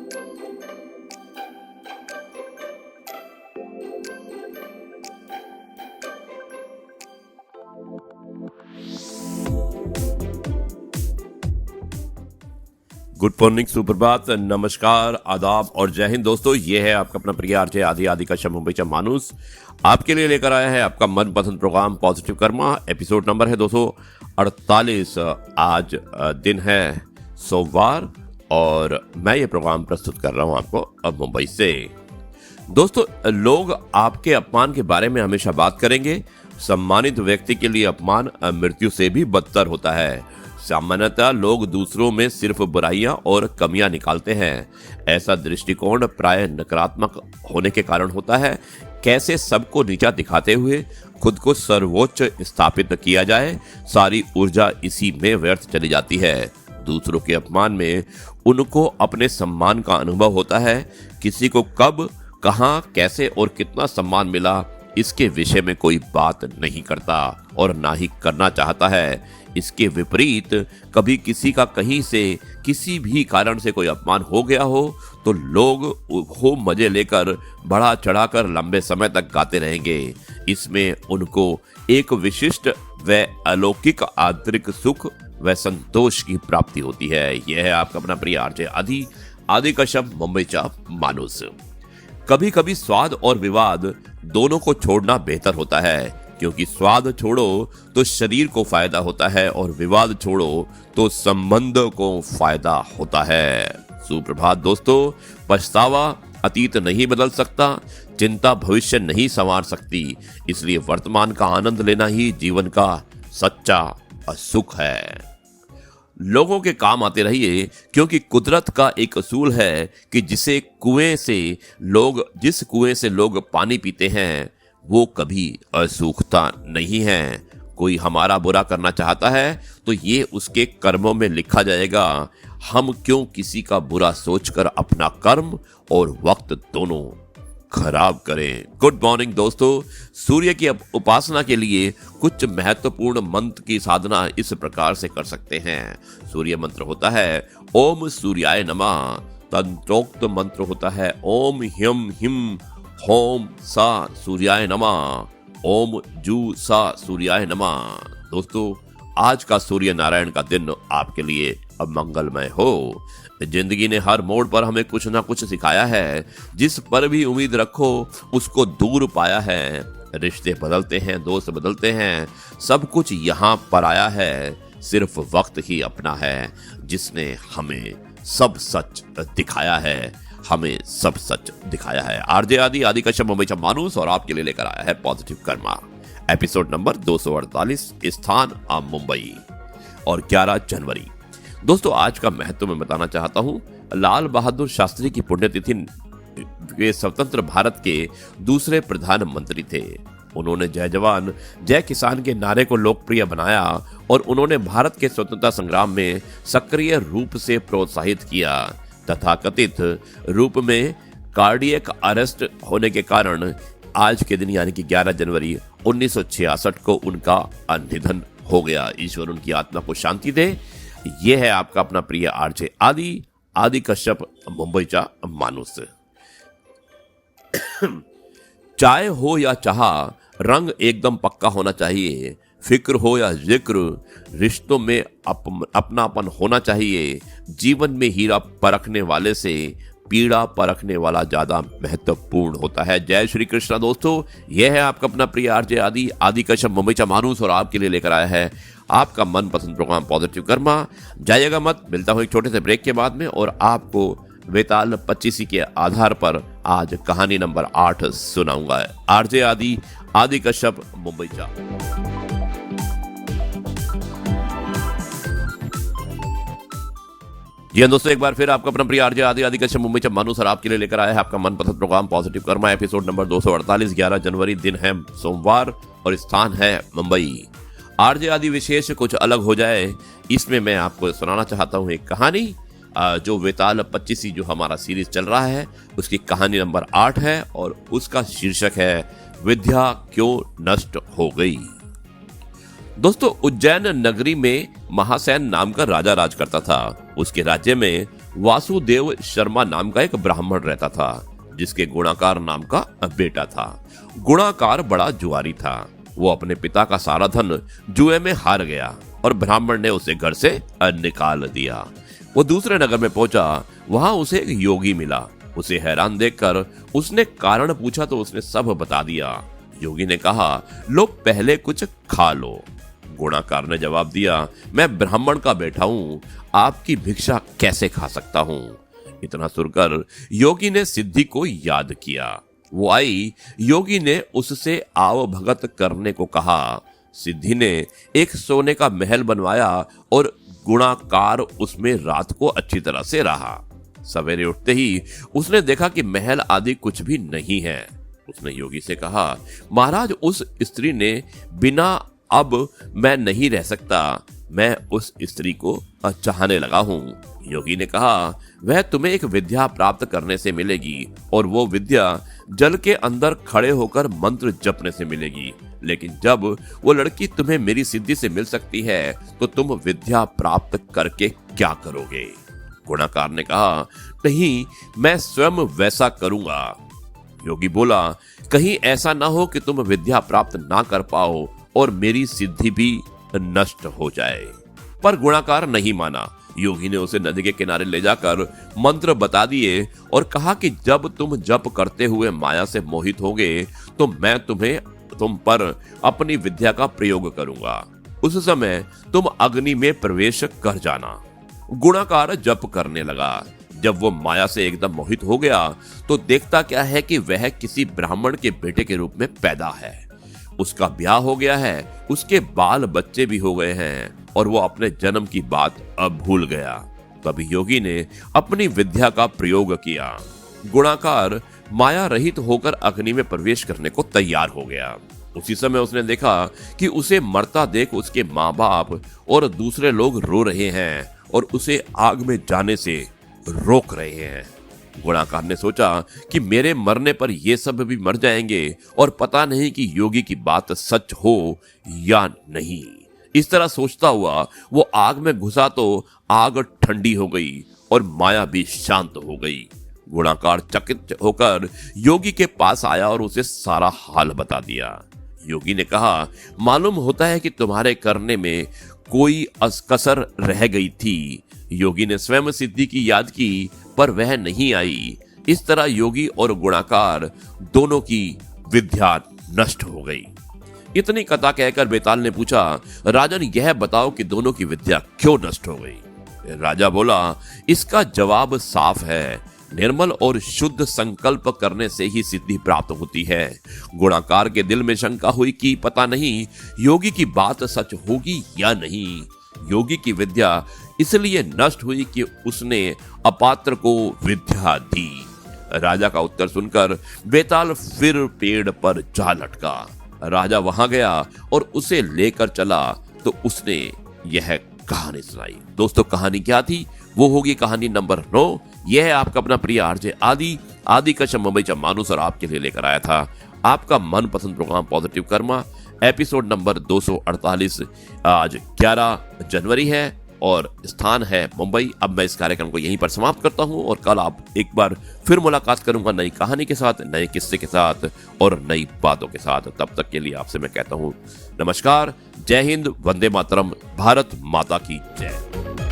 Good morning, सुप्रभात, नमस्कार, आदाब और जय हिंद। दोस्तों, ये है आपका अपना प्रिय आरजे आदि कश्यप मुंबईचा माणूस आपके लिए लेकर आया है आपका मनपसंद program positive karma. Episode number है 248। आज दिन है सोमवार और मैं ये प्रोग्राम प्रस्तुत कर रहा हूँ आपको अब मुंबई से। दोस्तों, लोग आपके अपमान के बारे में हमेशा बात करेंगे। सम्मानित व्यक्ति के लिए अपमान मृत्यु से भी बदतर होता है। सामान्यतः लोग दूसरों में सिर्फ बुराइयां और कमियां निकालते हैं। ऐसा दृष्टिकोण प्राय नकारात्मक होने के कारण होता है। कैसे सबको नीचा दिखाते हुए खुद को सर्वोच्च स्थापित किया जाए, सारी ऊर्जा इसी में व्यर्थ चली जाती है। दूसरों के अपमान में उनको अपने सम्मान का अनुभव होता है। किसी को कब, कहां, कैसे और कितना सम्मान मिला, इसके विषय में कोई बात नहीं करता और ना ही करना चाहता है। इसके विपरीत कभी किसी का कहीं से किसी भी कारण से कोई अपमान हो गया हो तो लोग खूब मजे लेकर बढ़ा चढ़ाकर लंबे समय तक गाते रहेंगे। इसमें उनको एक विशिष्ट व अलौकिक आंतरिक सुख व संतोष की प्राप्ति होती है। यह है आपका अपना प्रिय आरजे आदि कश्यप मुंबईचा माणूस। कभी कभी स्वाद और विवाद दोनों को छोड़ना बेहतर होता है, क्योंकि स्वाद छोड़ो तो शरीर को फायदा होता है और विवाद छोड़ो तो संबंध को फायदा होता है। सुप्रभात दोस्तों, पछतावा अतीत नहीं बदल सकता, चिंता भविष्य नहीं संवार सकती, इसलिए वर्तमान का आनंद लेना ही जीवन का सच्चा सुख है। लोगों के काम आते रहिए, क्योंकि कुदरत का एक असूल है कि जिस कुएं से लोग पानी पीते हैं वो कभी असूखता नहीं है। कोई हमारा बुरा करना चाहता है तो ये उसके कर्मों में लिखा जाएगा। हम क्यों किसी का बुरा सोचकर अपना कर्म और वक्त दोनों खराब करें। गुड मॉर्निंग दोस्तों, सूर्य की उपासना के लिए कुछ महत्वपूर्ण मंत्र की साधना इस प्रकार से कर सकते हैं। सूर्य मंत्र होता है ओम सूर्याय नमः। तंत्रोक्त मंत्र होता है ओम ह्यम हिम होम सा सूर्याय नमः। ओम जू सा सूर्याय नमः। दोस्तों, आज का सूर्य नारायण का दिन आपके लिए अब मंगलमय हो। जिंदगी ने हर मोड़ पर हमें कुछ ना कुछ सिखाया है। जिस पर भी उम्मीद रखो उसको दूर पाया है। रिश्ते बदलते हैं, दोस्त बदलते हैं, सब कुछ यहाँ पर आया है। सिर्फ वक्त ही अपना है जिसने हमें सब सच दिखाया है। आरजे आदि कश्यप मुंबईचा माणूस और आपके लिए लेकर आया है पॉजिटिव कर्मा। Episode number 248। स्थान मुंबई और 11 जनवरी। दोस्तों, आज का महत्व मैं बताना चाहता हूं। लाल बहादुर शास्त्री की पुण्यतिथि। वे स्वतंत्र भारत के दूसरे प्रधानमंत्री थे। उन्होंने जय जवान जय किसान के नारे को लोकप्रिय बनाया और उन्होंने भारत के स्वतंत्रता संग्राम में सक्रिय रूप से प्रोत्साहित किया। तथाकथित रूप में कार्डियक अरेस्ट होने के कारण आज के दिन यानी कि 11 जनवरी 1966 को उनका निधन हो गया। ईश्वर उनकी आत्मा को शांति दे। यह है आपका अपना प्रिय आरजे आदि कश्यप मुंबईचा माणूस। चाय हो या चाह, रंग एकदम पक्का होना चाहिए। फिक्र हो या जिक्र, रिश्तों में अपनापन होना चाहिए। जीवन में हीरा परखने वाले से पीड़ा परखने वाला ज्यादा महत्वपूर्ण होता है। जय श्री कृष्णा। दोस्तों, यह है आपका अपना प्रिय आरजे आदि कश्यप मुंबईचा माणूस और आपके लिए लेकर आया है आपका मनपसंद प्रोग्राम पॉजिटिव कर्मा। जाइएगा मत। मिलता हूं एक छोटे से ब्रेक के बाद में और आपको वेताल 25 के आधार पर आज कहानी नंबर 8 सुनाऊंगा। आरजे आदि कश्यप मुंबईचा। जी दोस्तों, एक बार फिर आपका अपना प्रिय आरजे आदि कश्यप मुंबईचा माणूस और आपके लिए लेकर आया है आपका मनपसंद program positive karma. Episode number 248। 11 जनवरी, दिन है सोमवार और स्थान है मुंबई। आरजे आदि विशेष कुछ अलग हो जाए, इसमें मैं आपको सुनाना चाहता हूं एक कहानी जो वेताल 25 जो हमारा सीरीज चल रहा है उसकी कहानी नंबर 8 है और उसका शीर्षक है विद्या क्यों नष्ट हो गई। दोस्तों, उज्जैन नगरी में महासेन नाम का राजा राज करता था। उसके राज्य में वासुदेव शर्मा नाम का एक ब्राह्मण रहता था, जिसके गुणाकार नाम का बेटा था। गुणाकार बड़ा जुआरी था। वो अपने पिता का सारा धन जुए में हार गया और ब्राह्मण ने उसे घर से निकाल दिया। वो दूसरे नगर में पहुंचा। वहां उसे एक योगी मिला। उसे हैरान देखकर उसने कारण पूछा तो उसने सब बता दिया। योगी ने कहा, लो पहले कुछ खा लो। गुणाकार ने जवाब दिया, मैं ब्राह्मण का बेटा हूं, आपकी भिक्षा कैसे खा सकता हूं। इतना सुनकर योगी ने सिद्धि को याद किया। वो आई। योगी ने उससे आव भगत करने को कहा। सिद्धि ने एक सोने का महल बनवाया और गुणाकार उसमें रात को अच्छी तरह से रहा। सवेरे उठते ही उसने देखा कि महल आदि कुछ भी नहीं है। उसने योगी से कहा, महाराज, उस स्त्री ने बिना अब मैं नहीं रह सकता, मैं उस स्त्री को चाहने लगा हूं। योगी ने कहा, वह तुम्हें एक विद्या प्राप्त करने से मिलेगी और वो विद्या जल के अंदर खड़े होकर मंत्र जपने से मिलेगी। लेकिन जब वो लड़की तुम्हें मेरी सिद्धि से मिल सकती है तो तुम विद्या प्राप्त करके क्या करोगे। गुणाकार ने कहा, नहीं, मैं स्वयं वैसा करूंगा। योगी बोला, कहीं ऐसा ना हो कि तुम विद्या प्राप्त ना कर पाओ और मेरी सिद्धि भी नष्ट हो जाए। पर गुणाकार नहीं माना। योगी ने उसे नदी के किनारे ले जाकर मंत्र बता दिए और कहा कि जब तुम जप करते हुए माया से मोहित होगे तो मैं तुम पर अपनी विद्या का प्रयोग करूंगा। उस समय तुम अग्नि में प्रवेश कर जाना। गुणाकार जप करने लगा। जब वो माया से एकदम मोहित हो गया तो देखता क्या है कि वह किसी ब्राह्मण के बेटे के रूप में पैदा है। उसका ब्याह हो गया है, उसके बाल बच्चे भी हो गए हैं और वो अपने जन्म की बात अब भूल गया। तभी योगी ने अपनी विद्या का प्रयोग किया। गुणाकार माया रहित होकर अग्नि में प्रवेश करने को तैयार हो गया। उसी समय उसने देखा कि उसे मरता देख उसके माँ बाप और दूसरे लोग रो रहे हैं और उसे आग में जाने से रोक रहे हैं। गुणाकार ने सोचा कि मेरे मरने पर ये सब भी मर जाएंगे और पता नहीं कि योगी की बात सच हो या नहीं। इस तरह सोचता हुआ वो आग में घुसा तो आग ठंडी हो गई और माया भी शांत हो गई। गुणाकार चकित होकर योगी के पास आया और उसे सारा हाल बता दिया। योगी ने कहा, मालूम होता है कि तुम्हारे करने में कोई कसर रह गई थी। योगी ने स्वयं सिद्धि की याद की पर वह नहीं आई। इस तरह योगी और गुणाकार दोनों की विद्या नष्ट हो गई। इतनी कथा कहकर बेताल ने पूछा, राजन, यह बताओ कि दोनों की विद्या क्यों नष्ट हो गई। राजा बोला, इसका जवाब साफ है। निर्मल और शुद्ध संकल्प करने से ही सिद्धि प्राप्त होती है। गुणाकार के दिल में शंका हुई कि पता नहीं योगी की बात सच होगी या नहीं। योगी की विद्या इसलिए नष्ट हुई कि उसने अपात्र को विद्या दी। राजा का उत्तर सुनकर बेताल फिर पेड़ पर जा लटका। राजा वहां गया और उसे लेकर चला तो उसने यह कहानी सुनाई। दोस्तों, कहानी क्या थी? वो होगी कहानी नंबर 9। यह है आपका अपना प्रिय आरजे आदि कश्यप मुंबईचा माणूस और आपके लिए लेकर आया था आपका मनपसंद program positive karma, episode number 248। आज 11 जनवरी है और स्थान है मुंबई। अब मैं इस कार्यक्रम को यहीं पर समाप्त करता हूं और कल आप एक बार फिर मुलाकात करूंगा नई कहानी के साथ, नए किस्से के साथ और नई बातों के साथ। तब तक के लिए आपसे मैं कहता हूं नमस्कार, जय हिंद, वंदे मातरम, भारत माता की जय।